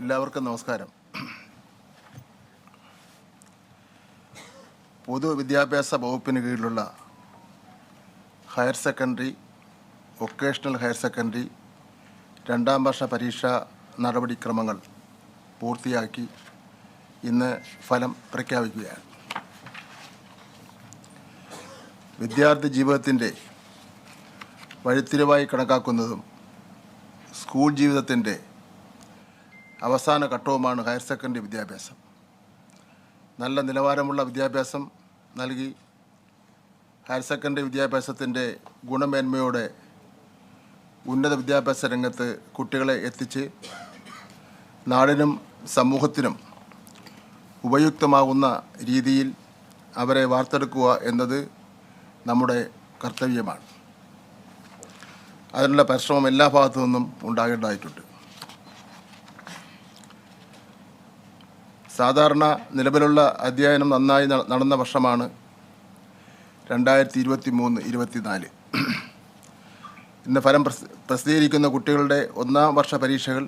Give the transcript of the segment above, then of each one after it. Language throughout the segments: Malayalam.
എല്ലാവർക്കും നമസ്കാരം. പൊതുവിദ്യാഭ്യാസ വകുപ്പിന് കീഴിലുള്ള higher secondary, vocational higher secondary രണ്ടാം വർഷ പരീക്ഷാ നടപടിക്രമങ്ങൾ പൂർത്തിയാക്കി ഇന്ന് ഫലം പ്രഖ്യാപിക്കുകയാണ്. വിദ്യാർത്ഥി ജീവിതത്തിൻ്റെ വഴിത്തിരിവായി കണക്കാക്കുന്നതും സ്കൂൾ ജീവിതത്തിൻ്റെ അവസാന ഘട്ടവുമാണ് ഹയർ സെക്കൻഡറി വിദ്യാഭ്യാസം. നല്ല നിലവാരമുള്ള വിദ്യാഭ്യാസം നൽകി ഹയർ സെക്കൻഡറി വിദ്യാഭ്യാസത്തിൻ്റെ ഗുണമേന്മയോടെ ഉന്നത വിദ്യാഭ്യാസ രംഗത്ത് കുട്ടികളെ എത്തിച്ച് നാടിനും സമൂഹത്തിനും ഉപയുക്തമാകുന്ന രീതിയിൽ അവരെ വാർത്തെടുക്കുക എന്നത് നമ്മുടെ കർത്തവ്യമാണ്. അതിനുള്ള പരിശ്രമം എല്ലാ ഭാഗത്തു നിന്നും ഉണ്ടാകേണ്ടതായിട്ടുണ്ട്. സാധാരണ നിലവിലുള്ള അധ്യയനം നന്നായി നടന്ന വർഷമാണ് 2023-24. ഇന്ന് ഫലം പ്രസിദ്ധീകരിക്കുന്ന കുട്ടികളുടെ ഒന്നാം വർഷ പരീക്ഷകൾ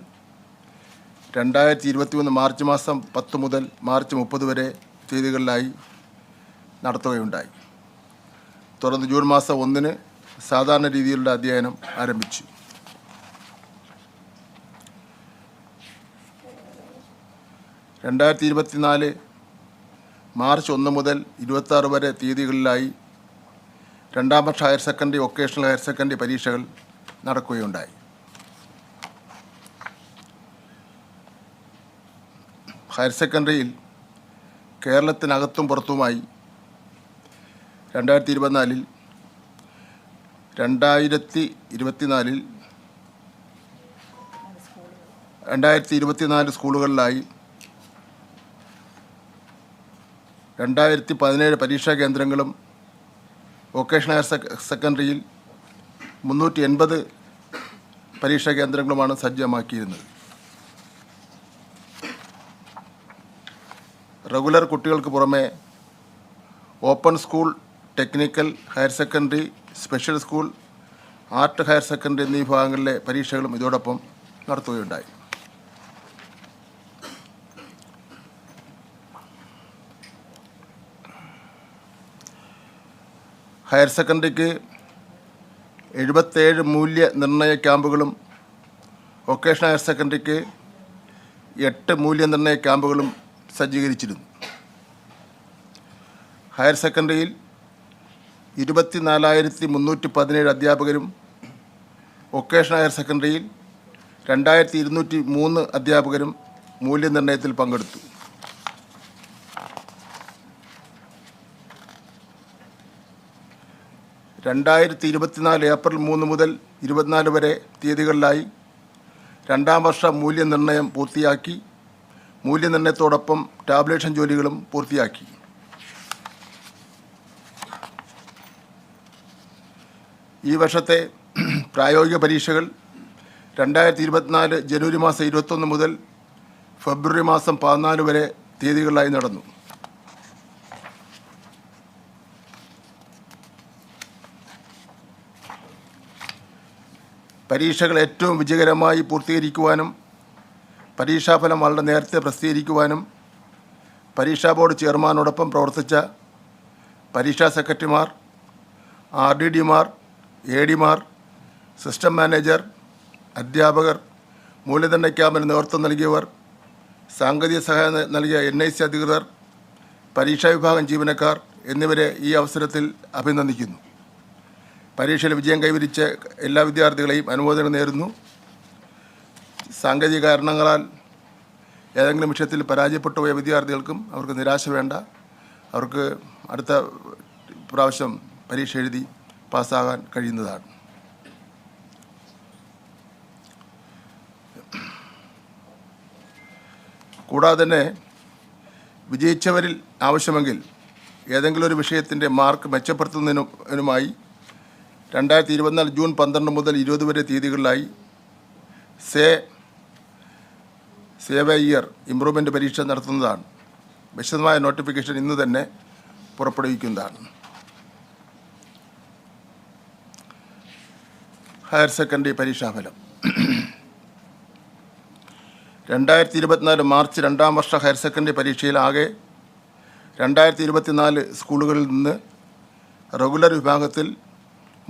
2023 മാർച്ച് മാസം 10 മുതൽ മാർച്ച് 30 വരെ തീയതികളിലായി നടത്തുകയുണ്ടായി. തുടർന്ന് ജൂൺ മാസം 1 സാധാരണ രീതിയിലുള്ള അധ്യയനം ആരംഭിച്ചു. മാർച്ച് 1 മുതൽ 26 വരെ തീയതികളിലായി രണ്ടാം വർഷ higher secondary, vocational higher secondary പരീക്ഷകൾ നടക്കുകയുണ്ടായി. ഹയർ സെക്കൻഡറിയിൽ കേരളത്തിനകത്തും പുറത്തുമായി 2024 സ്കൂളുകളിലായി 2017 പരീക്ഷാ കേന്ദ്രങ്ങളും വൊക്കേഷണൽ ഹയർ സെക്കൻഡറിയിൽ 380 പരീക്ഷാ കേന്ദ്രങ്ങളുമാണ് സജ്ജമാക്കിയിരുന്നത്. റെഗുലർ കുട്ടികൾക്ക് പുറമെ open school, technical higher secondary, special school, art higher secondary എന്നീ വിഭാഗങ്ങളിലെ പരീക്ഷകളും ഇതോടൊപ്പം നടത്തുകയുണ്ടായി. ഹയർ സെക്കൻഡറിക്ക് 77 മൂല്യനിർണ്ണയ ക്യാമ്പുകളും വൊക്കേഷണൽ ഹയർ സെക്കൻഡറിക്ക് 8 മൂല്യനിർണ്ണയ ക്യാമ്പുകളും സജ്ജീകരിച്ചിരുന്നു. ഹയർ സെക്കൻഡറിയിൽ 24,317 അധ്യാപകരും വൊക്കേഷണൽ ഹയർ സെക്കൻഡറിയിൽ 2,203 അധ്യാപകരും മൂല്യനിർണ്ണയത്തിൽ പങ്കെടുത്തു. ഏപ്രിൽ 3 മുതൽ 24 വരെ തീയതികളിലായി രണ്ടാം വർഷ മൂല്യനിർണ്ണയം പൂർത്തിയാക്കി. മൂല്യനിർണ്ണയത്തോടൊപ്പം ടാബ്ലേഷൻ ജോലികളും പൂർത്തിയാക്കി. ഈ വർഷത്തെ പ്രായോഗിക പരീക്ഷകൾ 2024 ജനുവരി മാസം 21 മുതൽ ഫെബ്രുവരി മാസം 14 വരെ തീയതികളിലായി നടന്നു. പരീക്ഷകൾ ഏറ്റവും വിജയകരമായി പൂർത്തീകരിക്കുവാനും പരീക്ഷാഫലം വളരെ നേരത്തെ പ്രസിദ്ധീകരിക്കുവാനും പരീക്ഷാ ബോർഡ് ചെയർമാനോടൊപ്പം പ്രവർത്തിച്ച പരീക്ഷാ സെക്രട്ടറിമാർ, RDDമാർ, ADമാർ, സിസ്റ്റം മാനേജർ, അധ്യാപകർ, മൂല്യനിർണ്ണയ ക്യാമ്പിന് നേതൃത്വം നൽകിയവർ, സാങ്കേതിക സഹായം നൽകിയ NIC അധികൃതർ, പരീക്ഷാ വിഭാഗം ജീവനക്കാർ എന്നിവരെ ഈ അവസരത്തിൽ അഭിനന്ദിക്കുന്നു. പരീക്ഷയിൽ വിജയം കൈവരിച്ച എല്ലാ വിദ്യാർത്ഥികളെയും അനുമോദനം നേരുന്നു. സാങ്കേതിക കാരണങ്ങളാൽ ഏതെങ്കിലും വിഷയത്തിൽ പരാജയപ്പെട്ടു പോയ വിദ്യാർത്ഥികൾക്കും അവർക്ക് നിരാശ വേണ്ട. അവർക്ക് അടുത്ത പ്രാവശ്യം പരീക്ഷ എഴുതി പാസ്സാകാൻ കഴിയുന്നതാണ്. കൂടാതെ തന്നെ വിജയിച്ചവരിൽ ആവശ്യമെങ്കിൽ ഏതെങ്കിലും ഒരു വിഷയത്തിൻ്റെ മാർക്ക് മെച്ചപ്പെടുത്തുന്നതിനുമായി 2024 ജൂൺ 12 മുതൽ 20 വരെ തീയതികളിലായി സേവ് എ ഇയർ ഇംപ്രൂവ്മെൻറ്റ് പരീക്ഷ നടത്തുന്നതാണ്. വിശദമായ നോട്ടിഫിക്കേഷൻ ഇന്ന് തന്നെ പുറപ്പെടുവിക്കുന്നതാണ്. ഹയർ സെക്കൻഡറി പരീക്ഷാഫലം 2024 മാർച്ച് 2ാം വർഷ ഹയർ സെക്കൻഡറി പരീക്ഷയിൽ ആകെ 2024 സ്കൂളുകളിൽ നിന്ന് റെഗുലർ വിഭാഗത്തിൽ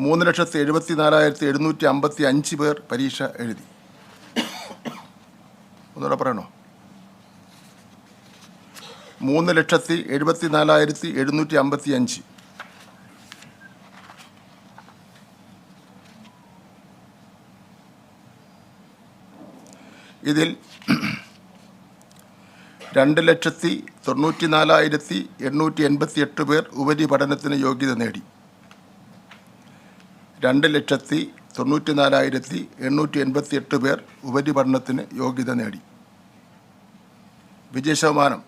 3,74,755 പേർ പരീക്ഷ എഴുതി. ഒന്നുകൂടെ പറയണോ? 3,74,755. ഇതിൽ 2,94,888 പേർ ഉപരിപഠനത്തിന് യോഗ്യത നേടി. 2,94,888 പേർ ഉപരിപഠനത്തിന് യോഗ്യത നേടി. വിജയശതമാനം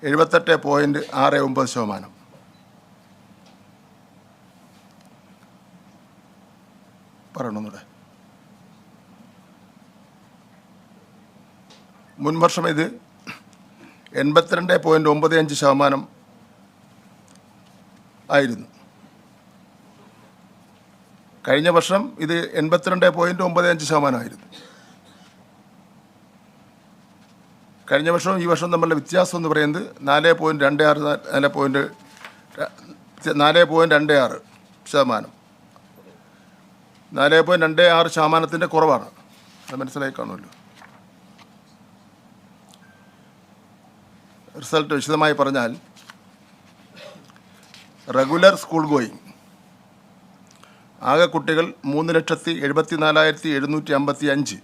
78.69%. പറയണമെന്നൂടെ. മുൻവർഷം ഇത് 82.95% ആയിരുന്നു. കഴിഞ്ഞ വർഷം ഇത് 82.95% ആയിരുന്നു. കഴിഞ്ഞ വർഷവും ഈ വർഷവും തമ്മിലുള്ള വ്യത്യാസം എന്ന് പറയുന്നത് 4.26%. 4.26% കുറവാണ്. അത് മനസ്സിലായി കാണുമല്ലോ. റിസൾട്ട് വിശദമായി പറഞ്ഞാൽ, റെഗുലർ സ്കൂൾ ഗോയിങ് ആകെ കുട്ടികൾ 3,74,755.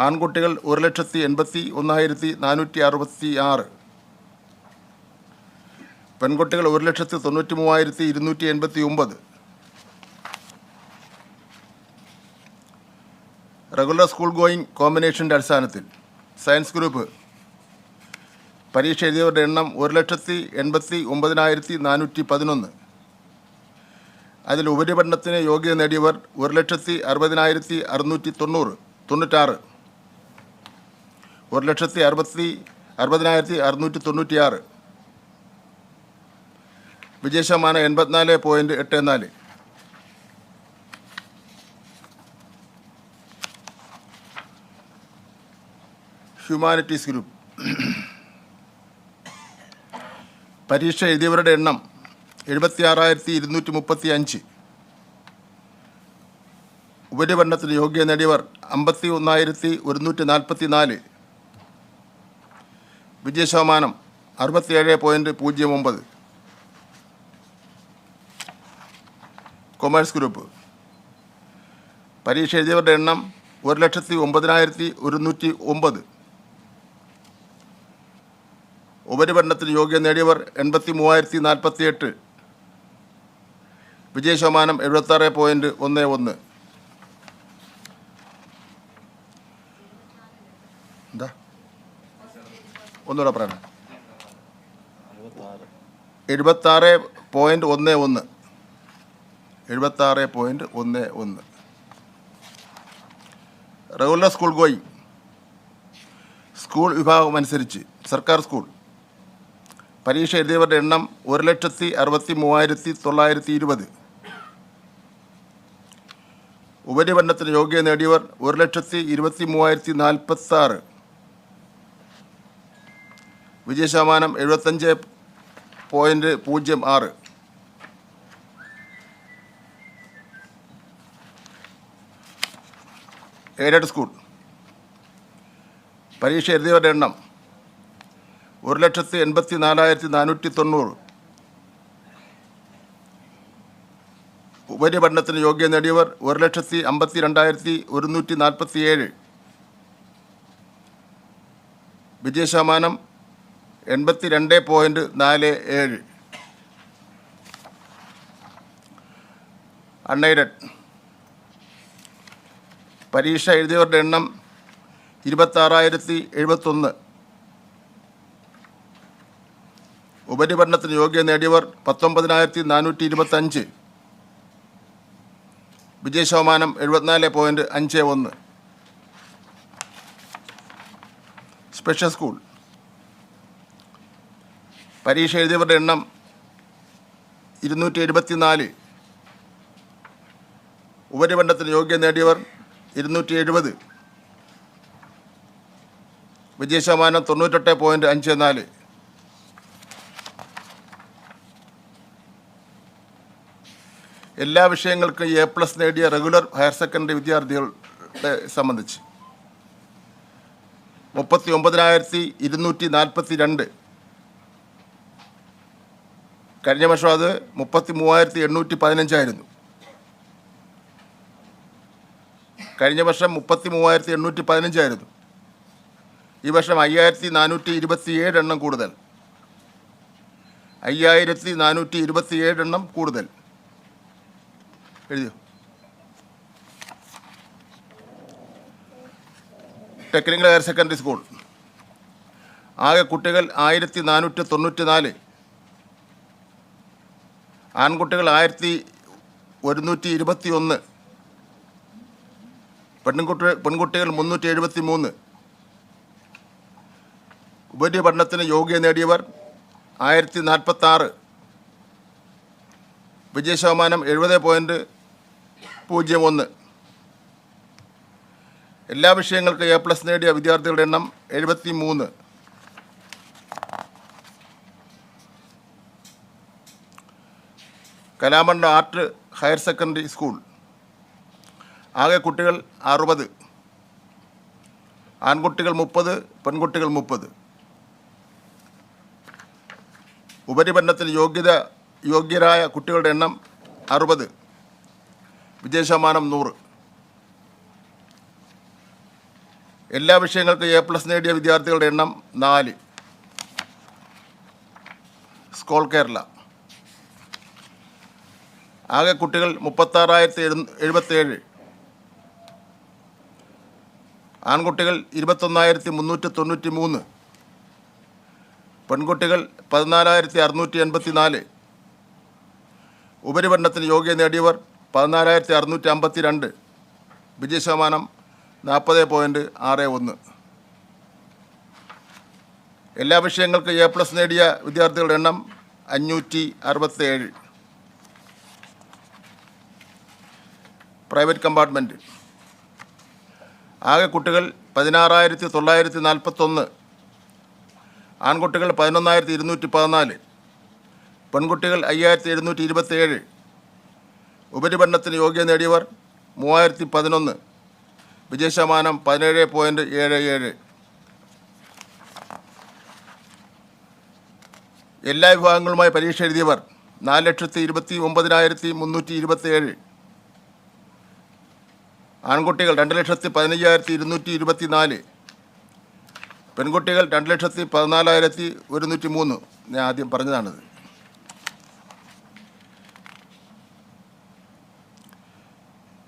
ആൺകുട്ടികൾ 1,81,466. പെൺകുട്ടികൾ 1,93,289. റെഗുലർ സ്കൂൾ ഗോയിങ് കോമ്പിനേഷൻ്റെ അടിസ്ഥാനത്തിൽ സയൻസ് ഗ്രൂപ്പ് പരീക്ഷ എഴുതിയവരുടെ എണ്ണം 1,89,411. അതിൽ ഉപരിപഠനത്തിന് യോഗ്യത നേടിയവർ 1,60,696. 1,60,696. വിജയശതമാനം 84.84. ഹ്യൂമാനിറ്റീസ് ഗ്രൂപ്പ് പരീക്ഷ എഴുതിയവരുടെ എണ്ണം 76,235. ഉപരിപഠനത്തിന് യോഗ്യത നേടിയവർ 51,144. വിജയശതമാനം 67.09. കൊമേഴ്സ് ഗ്രൂപ്പ് പരീക്ഷ എഴുതിയവരുടെ എണ്ണം 1,09,109. ഉപരിപഠനത്തിന് യോഗ്യത നേടിയവർ 83,048. വിജയശതമാനം 76.11. എന്താ ഒന്നുകൂടെ പറയണം? 76.11. 76.11. റെഗുലർ സ്കൂൾ ഗോയിങ് സ്കൂൾ വിഭാഗം അനുസരിച്ച് സർക്കാർ സ്കൂൾ പരീക്ഷ എഴുതിയവരുടെ എണ്ണം 1,63,920. ഉപരിപഠനത്തിന് യോഗ്യത നേടിയവർ 1,23,046. വിജയശതമാനം 75.06. എയ്ഡഡ് സ്കൂൾ പരീക്ഷ എഴുതിയവരുടെ എണ്ണം 1,84,490. ഉപരിപഠനത്തിന് യോഗ്യത നേടിയവർ 1,52,147. വിജയശതമാനം 82.47. അൺഎയ്ഡഡ് പരീക്ഷ എഴുതിയവരുടെ എണ്ണം 26,071. ഉപരിപഠനത്തിന് യോഗ്യത നേടിയവർ 19,425. വിജയശതമാനം 74.51. സ്പെഷ്യൽ സ്കൂൾ പരീക്ഷ എഴുതിയവരുടെ എണ്ണം 274. ഉപരിപഠനത്തിന് യോഗ്യത നേടിയവർ 270. വിജയശതമാനം 98.54. എല്ലാ വിഷയങ്ങൾക്കും A+ നേടിയ റെഗുലർ ഹയർ സെക്കൻഡറി വിദ്യാർത്ഥികളെ സംബന്ധിച്ച് 39,242. കഴിഞ്ഞ വർഷം അത് 33,815 കഴിഞ്ഞ വർഷം 33,815 ഈ വർഷം 5,427 എണ്ണം കൂടുതൽ. 5,427 എണ്ണം കൂടുതൽ. എഴുതിയോ? ടെക്നിക്കൽ ഹയർ സെക്കൻഡറി സ്കൂൾ ആകെ കുട്ടികൾ 1,494. ആൺകുട്ടികൾ 1,121. പെൺകുട്ടികൾ 373. ഉപരിപഠനത്തിന് യോഗ്യത നേടിയവർ 1,046. വിജയശതമാനം 70.01. എല്ലാ വിഷയങ്ങൾക്കും A+ നേടിയ വിദ്യാർത്ഥികളുടെ എണ്ണം 73. Kalamandalam art higher secondary school ആകെ കുട്ടികൾ 60. ആൺകുട്ടികൾ 30, പെൺകുട്ടികൾ 30. ഉപരിപഠനത്തിന് യോഗ്യരായ കുട്ടികളുടെ എണ്ണം 60. വിജയശതമാനം 100. എല്ലാ വിഷയങ്ങൾക്കും A+ നേടിയ വിദ്യാർത്ഥികളുടെ എണ്ണം 4. സ്കോൾ കേരള ആകെ കുട്ടികൾ 36,077. ആൺകുട്ടികൾ 21,393. പെൺകുട്ടികൾ 14,684. ഉപരിപഠനത്തിന് യോഗ്യത നേടിയവർ 14,652. വിജയശതമാനം 40.61. എല്ലാ വിഷയങ്ങൾക്കും A+ നേടിയ വിദ്യാർത്ഥികളുടെ എണ്ണം 567. പ്രൈവറ്റ് കമ്പാർട്ട്മെൻറ്റ് ആകെ കുട്ടികൾ 16,941. ആൺകുട്ടികൾ 11,214. പെൺകുട്ടികൾ 5,727. ഉപരിപഠനത്തിന് യോഗ്യത നേടിയവർ 3,011. വിജയശതമാനം 17.77. എല്ലാ വിഭാഗങ്ങളുമായി പരീക്ഷ എഴുതിയവർ 4,29,327. ആൺകുട്ടികൾ 2,15,224. പെൺകുട്ടികൾ 2,14,103. ഞാൻ ആദ്യം പറഞ്ഞതാണിത്.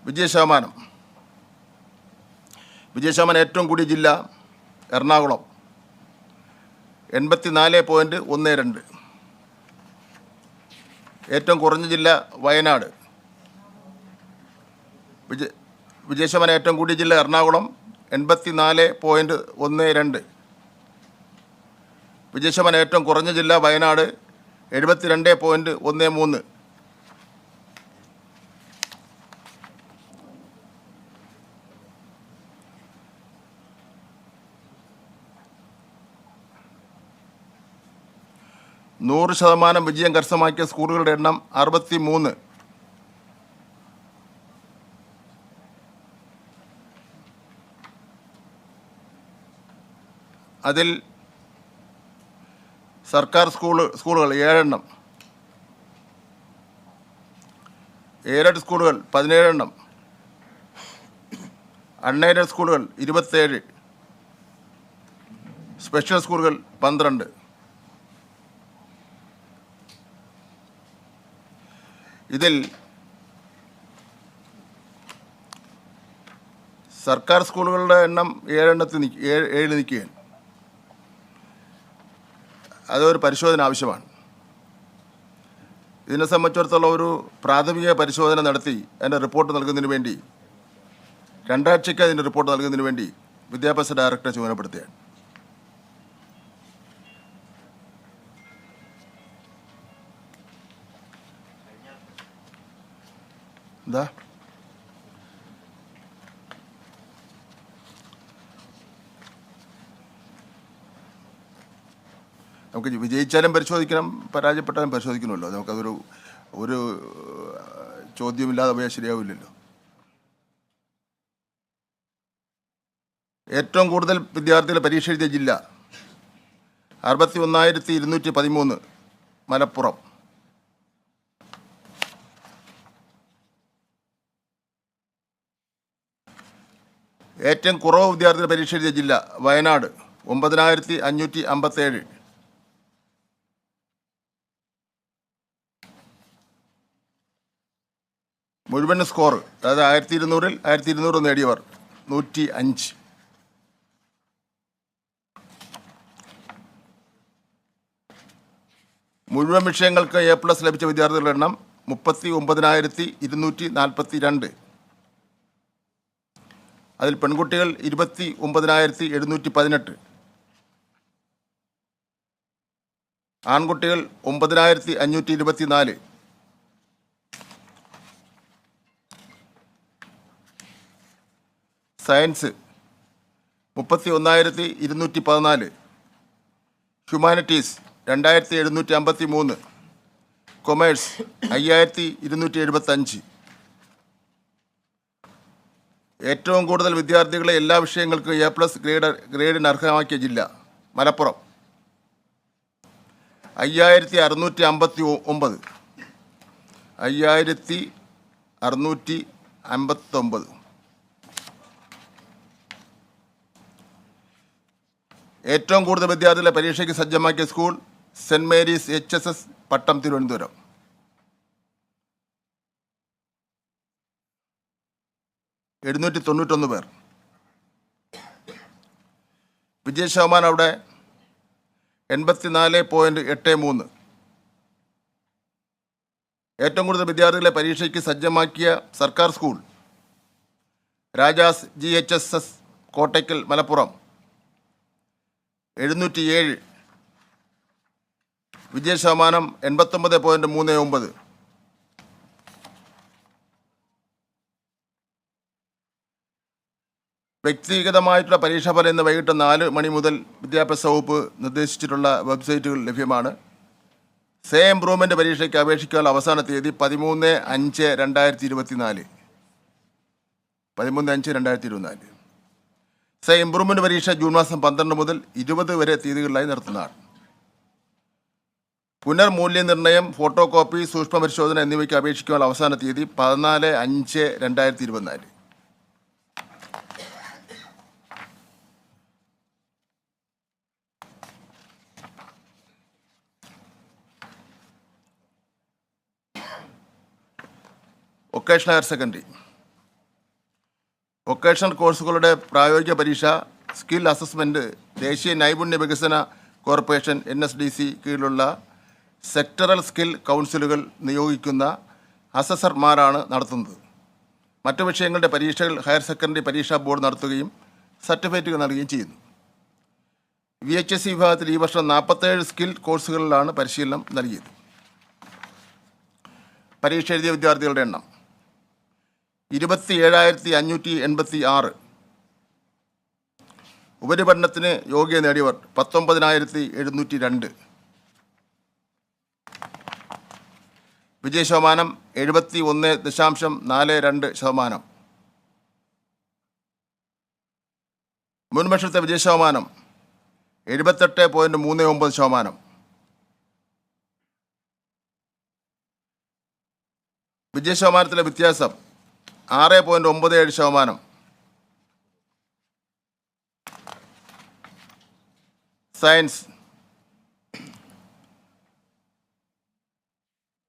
വിജയശതമാനം ഏറ്റവും കൂടിയ ജില്ല എറണാകുളം 84.12. ഏറ്റവും കുറഞ്ഞ ജില്ല വയനാട്. വിജയശതമാനം ഏറ്റവും കൂടിയ ജില്ല എറണാകുളം 84.12. വിജയശതമാനം ഏറ്റവും കുറഞ്ഞ ജില്ല വയനാട് 72.13. നൂറ് ശതമാനം വിജയം കരസ്ഥമാക്കിയ സ്കൂളുകളുടെ എണ്ണം 63. അതിൽ സർക്കാർ സ്കൂളുകൾ 7 എണ്ണം, എയ്ഡഡ് സ്കൂളുകൾ 17 എണ്ണം, അൺഎയ്ഡഡ് സ്കൂളുകൾ 27, സ്പെഷ്യൽ സ്കൂളുകൾ 12. ഇതിൽ സർക്കാർ സ്കൂളുകളുടെ എണ്ണം 7 നിൽക്കുകയാണ്. അതൊരു പരിശോധന ആവശ്യമാണ്. ഇതിനെ സംബന്ധിച്ചിടത്തോളം ഒരു പ്രാഥമിക പരിശോധന നടത്തി അതിൻ്റെ റിപ്പോർട്ട് നൽകുന്നതിന് വേണ്ടി 2 ആഴ്ചയ്ക്ക് അതിൻ്റെ റിപ്പോർട്ട് നൽകുന്നതിന് വേണ്ടി വിദ്യാഭ്യാസ ഡയറക്ടറെ ചുമതലപ്പെടുത്തുകയാണ്. എന്താ നമുക്ക് വിജയിച്ചാലും പരിശോധിക്കണം, പരാജയപ്പെട്ടാലും പരിശോധിക്കണമല്ലോ. നമുക്കതൊരു ഒരു ചോദ്യമില്ലാതെ പോയാൽ ശരിയാവില്ലല്ലോ. ഏറ്റവും കൂടുതൽ വിദ്യാർത്ഥികൾ പരീക്ഷ എഴുതിയ ജില്ല 61,213 മലപ്പുറം. ഏറ്റവും കുറവ് വിദ്യാർത്ഥികൾ പരീക്ഷ എഴുതിയ ജില്ല വയനാട് 9,557. മുഴുവൻ സ്കോർ, അതായത് 1200-ൽ 1200 നേടിയവർ 105. മുഴുവൻ വിഷയങ്ങൾക്ക് A+ ലഭിച്ച വിദ്യാർത്ഥികളുടെ എണ്ണം 39,242. അതിൽ പെൺകുട്ടികൾ 29,718, ആൺകുട്ടികൾ 9,524. Science 31,214, humanities 2,753, commerce 5,275. ഏറ്റവും കൂടുതൽ വിദ്യാർത്ഥികളെ എല്ലാ വിഷയങ്ങൾക്കും A+ ഗ്രേഡിന് അർഹമാക്കിയ ജില്ല മലപ്പുറം 5,659. 5,659. ഏറ്റവും കൂടുതൽ വിദ്യാർത്ഥികളെ പരീക്ഷയ്ക്ക് സജ്ജമാക്കിയ സ്കൂൾ സെൻറ് മേരീസ് HSS പട്ടം, തിരുവനന്തപുരം 791 പേർ. വിജയശതമാനം അവിടെ 84.83. ഏറ്റവും കൂടുതൽ വിദ്യാർത്ഥികളെ പരീക്ഷയ്ക്ക് സജ്ജമാക്കിയ സർക്കാർ സ്കൂൾ രാജാസ് GHSS കോട്ടയ്ക്കൽ, മലപ്പുറം 707. വിജയശതമാനം 89.39. വ്യക്തിഗതമായിട്ടുള്ള പരീക്ഷാഫലം ഇന്ന് വൈകിട്ട് 4 മണി മുതൽ വിദ്യാഭ്യാസ വകുപ്പ് നിർദ്ദേശിച്ചിട്ടുള്ള വെബ്സൈറ്റുകൾ ലഭ്യമാണ്. സേ ഇംപ്രൂവ്മെൻ്റ് പരീക്ഷയ്ക്ക് അപേക്ഷിക്കാനുള്ള അവസാന തീയതി 13/5/2024. 13/5/2024. സേ ഇംപ്രൂവ്മെൻ്റ് പരീക്ഷ ജൂൺ മാസം 12 മുതൽ 20 വരെ തീയതികളിലായി നടത്തുന്നതാണ്. പുനർമൂല്യനിർണ്ണയം, ഫോട്ടോ കോപ്പി, സൂക്ഷ്മ പരിശോധന എന്നിവയ്ക്ക് അപേക്ഷിക്കാനുള്ള അവസാന തീയതി 14/5/2024. വൊക്കേഷണൽ ഹയർ സെക്കൻഡറി, വൊക്കേഷണൽ കോഴ്സുകളുടെ പ്രായോഗിക പരീക്ഷ സ്കിൽ അസസ്മെൻറ്റ് ദേശീയ നൈപുണ്യ വികസന കോർപ്പറേഷൻ NSDC കീഴിലുള്ള സെക്ടറൽ സ്കിൽ കൗൺസിലുകൾ നിയോഗിക്കുന്ന അസസർമാരാണ് നടത്തുന്നത്. മറ്റു വിഷയങ്ങളുടെ പരീക്ഷകൾ ഹയർ സെക്കൻഡറി പരീക്ഷാ ബോർഡ് നടത്തുകയും സർട്ടിഫിക്കറ്റുകൾ നൽകുകയും ചെയ്യുന്നു. VHSC വിഭാഗത്തിൽ ഈ വർഷം 47 സ്കിൽ കോഴ്സുകളിലാണ് പരിശീലനം നൽകിയത്. പരീക്ഷ എഴുതിയ വിദ്യാർത്ഥികളുടെ എണ്ണം 27,586. ഉപരിപഠനത്തിന് യോഗ്യത നേടിയവർ 19,702. വിജയശതമാനം 71.42%. മുൻവർഷത്തെ വിജയശതമാനം 78.39%. വിജയശതമാനത്തിലെ വ്യത്യാസം 6.97%. സയൻസ്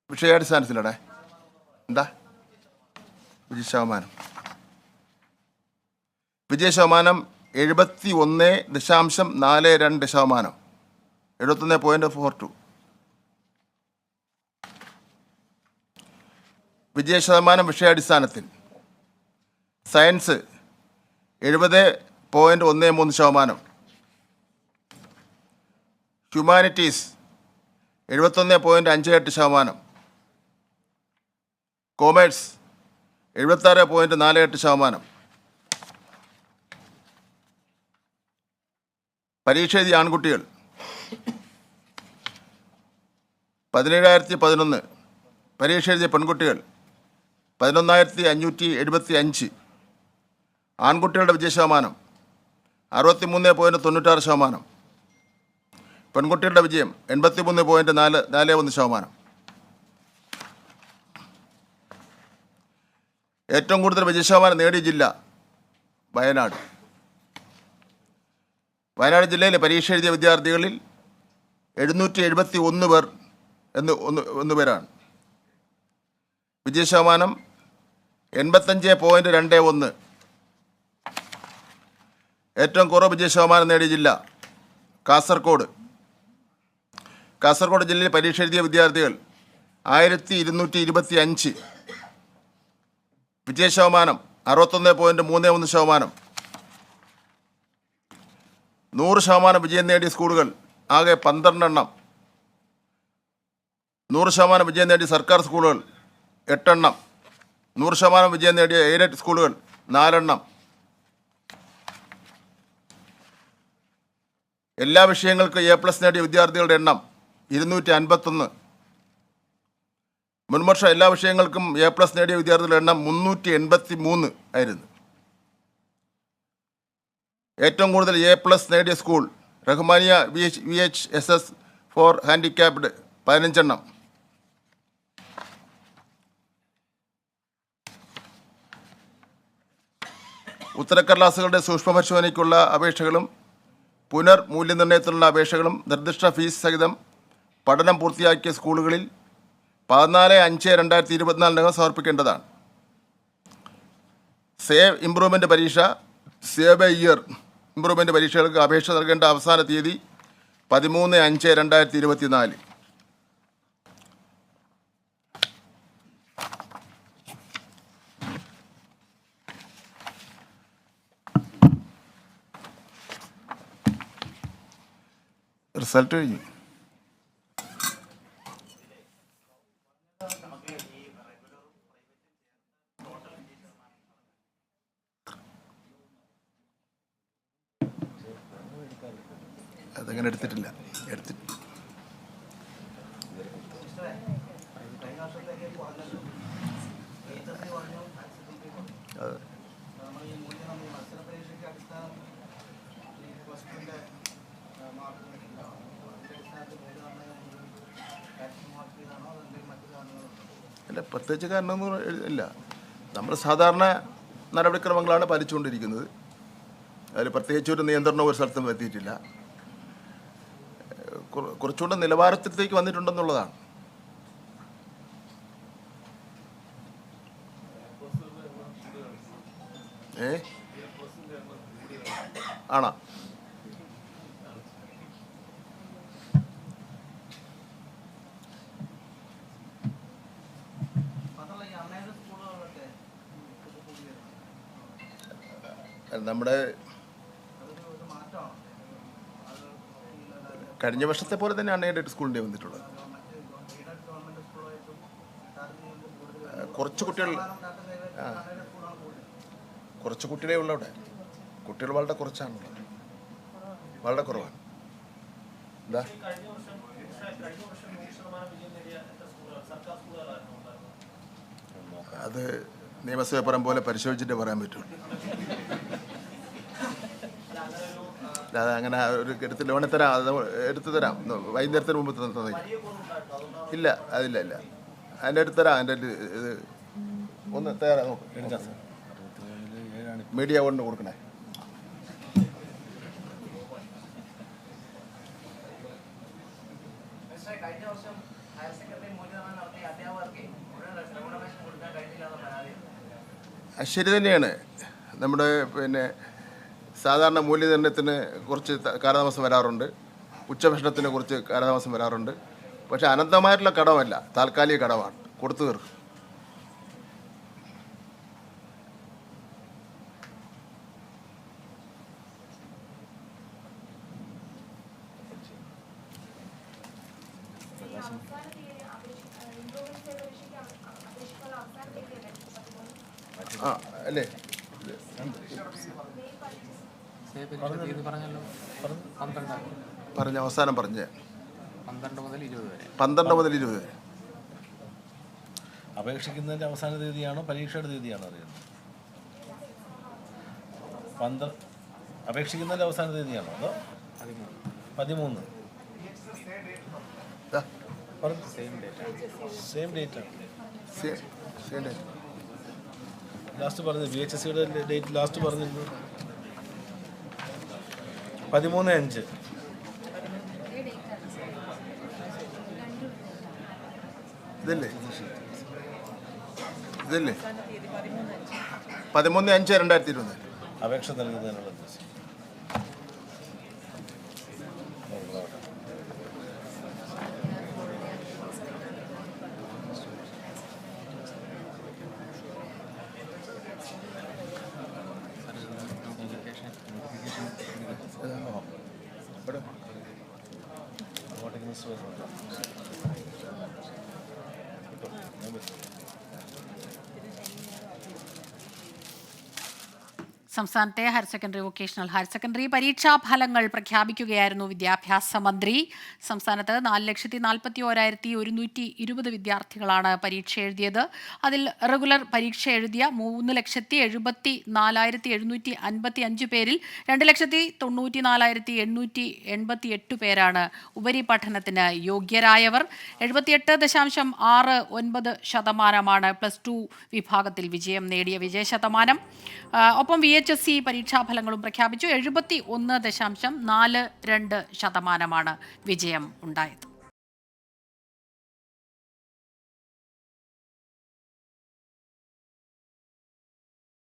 വിഷയാടിസ്ഥാനത്തിലടെ എന്താ വിജയശതമാനം? വിജയശതമാനം 71.42%. 71.42. വിജയശതമാനം വിഷയാടിസ്ഥാനത്തിൽ സയൻസ് 70.13%. ഹ്യൂമാനിറ്റീസ് 71.58%. കൊമേഴ്സ് 76.48%. പരീക്ഷ എഴുതിയ ആൺകുട്ടികൾ 17,011 പരീക്ഷ എഴുതിയ പെൺകുട്ടികൾ 11,575. ആൺകുട്ടികളുടെ വിജയശതമാനം 63.96%. പെൺകുട്ടികളുടെ വിജയം 83.41%. ഏറ്റവും കൂടുതൽ വിജയശതമാനം നേടിയ ജില്ല വയനാട്. വയനാട് ജില്ലയിലെ പരീക്ഷ എഴുതിയ വിദ്യാർത്ഥികളിൽ 771 പേർ പേരാണ്. വിജയശതമാനം 85.21. ഏറ്റവും കുറവ് വിജയശതമാനം നേടിയ ജില്ല കാസർഗോഡ്. കാസർഗോഡ് ജില്ലയിൽ പരീക്ഷ എഴുതിയ വിദ്യാർത്ഥികൾ 1225. വിജയശതമാനം 61.31%. 100% വിജയം നേടിയ സ്കൂളുകൾ ആകെ 12 എണ്ണം. 100% വിജയം നേടിയ സർക്കാർ സ്കൂളുകൾ 8 എണ്ണം. 100% വിജയം നേടിയ എയ്ഡഡ് സ്കൂളുകൾ 4 എണ്ണം. എല്ലാ വിഷയങ്ങൾക്കും A+ നേടിയ വിദ്യാർത്ഥികളുടെ എണ്ണം 251. മുൻവർഷം എല്ലാ വിഷയങ്ങൾക്കും A+ നേടിയ വിദ്യാർത്ഥികളുടെ എണ്ണം 383 ആയിരുന്നു. ഏറ്റവും കൂടുതൽ A+ നേടിയ school Rahmania VHSS for handicapped 15 എണ്ണം. ഉത്തരക്കടലാസുകളുടെ സൂക്ഷ്മപരിശോധനയ്ക്കുള്ള അപേക്ഷകളും പുനർമൂല്യനിർണ്ണയത്തിനുള്ള അപേക്ഷകളും നിർദ്ദിഷ്ട ഫീസ് സഹിതം പഠനം പൂർത്തിയാക്കിയ സ്കൂളുകളിൽ 14/5/2024 സമർപ്പിക്കേണ്ടതാണ്. സേവ് ഇംപ്രൂവ്മെൻ്റ് പരീക്ഷ, സേവ് എ ഇയർ ഇംപ്രൂവ്മെൻ്റ് പരീക്ഷകൾക്ക് അപേക്ഷ നൽകേണ്ട അവസാന തീയതി 13/5/2024. റിസൾട്ട് കഴിഞ്ഞു. അതങ്ങനെ എടുത്തിട്ടില്ല. അല്ല, പ്രത്യേകിച്ച് കാരണമൊന്നും ഇല്ല. നമ്മൾ സാധാരണ നടപടിക്രമങ്ങളാണ് പാലിച്ചുകൊണ്ടിരിക്കുന്നത്. അതിൽ പ്രത്യേകിച്ചൊരു നിയന്ത്രണം ഒരു സ്ഥലത്തും എത്തിയിട്ടില്ല. കുറച്ചുകൂടെ നിലവാരത്തിലേക്ക് വന്നിട്ടുണ്ടെന്നുള്ളതാണ്. ആണോ? നമ്മുടെ കഴിഞ്ഞ വർഷത്തെ പോലെ തന്നെയാണ് എയ്ഡഡ് സ്കൂളിൻ്റെ വന്നിട്ടുള്ളത്. കുറച്ച് കുട്ടികളെ ഉള്ളൂ അവിടെ. കുട്ടികൾ വളരെ കുറച്ചാണുള്ളത്, വളരെ കുറവാണ്. എന്താ അത് നിയമസഭ പറയും പോലെ പരിശോധിച്ചിട്ട് പറയാൻ പറ്റുള്ളൂ. അല്ലാതെ അങ്ങനെ ഒരു എടുത്ത് ലോണി തരാം, അത് എടുത്തു തരാം, വൈകുന്നേരത്തിന് മുമ്പ് തന്നേ ഇല്ല. അതില്ല. അതിൻ്റെ അടുത്ത് തരാം. അതിൻ്റെ ഇത് ഒന്ന് തയ്യാറാ നോക്ക്. മീഡിയ കൊണ്ട് കൊടുക്കണേ. ശരി തന്നെയാണ്. നമ്മുടെ സാധാരണ മൂല്യനിർണ്ണയത്തിന് കുറച്ച് കാലതാമസം വരാറുണ്ട്, ഉച്ചഭക്ഷണത്തിന് കുറച്ച് കാലതാമസം വരാറുണ്ട്. പക്ഷേ അനന്തമായിട്ടുള്ള കടമല്ല, താൽക്കാലിക കടമാണ്, കൊടുത്തു തീർക്കും. അല്ലേ? പറഞ്ഞ അവസാനം പറഞ്ഞേ 12 മുതൽ 20 വരെ. 12 മുതൽ 20 വരെ. അപേക്ഷിക്കുന്നതിൻ്റെ അവസാന തീയതിയാണോ പരീക്ഷയുടെ തീയതിയാണോ അറിയുന്നത്? അപേക്ഷിക്കുന്നതിൻ്റെ അവസാന തീയതിയാണോ അതോ 13? സെയിം ഡേറ്റ് ആണ് ലാസ്റ്റ് പറഞ്ഞത്. VHSCയുടെ ഡേറ്റ് ലാസ്റ്റ് പറഞ്ഞിരുന്നു 13/5. ഇതല്ലേ 13/5/2020 അപേക്ഷ നൽകുന്നതിനുള്ള ദിവസം. സംസ്ഥാനത്തെ higher secondary vocational higher secondary പരീക്ഷാ ഫലങ്ങൾ പ്രഖ്യാപിക്കുകയായിരുന്നു വിദ്യാഭ്യാസ മന്ത്രി. സംസ്ഥാനത്ത് 4,41,120 വിദ്യാർത്ഥികളാണ് പരീക്ഷ എഴുതിയത്. അതിൽ റെഗുലർ പരീക്ഷ എഴുതിയ 3,74,755 പേരിൽ 2,94,888 പേരാണ് ഉപരിപഠനത്തിന് യോഗ്യരായവർ. 78.69% പ്ലസ് 2 വിഭാഗത്തിൽ വിജയം നേടിയ വിജയശതമാനം. ഒപ്പം VHSC പരീക്ഷാഫലങ്ങളും പ്രഖ്യാപിച്ചു. 71.42% വിജയം ഉണ്ടായത്.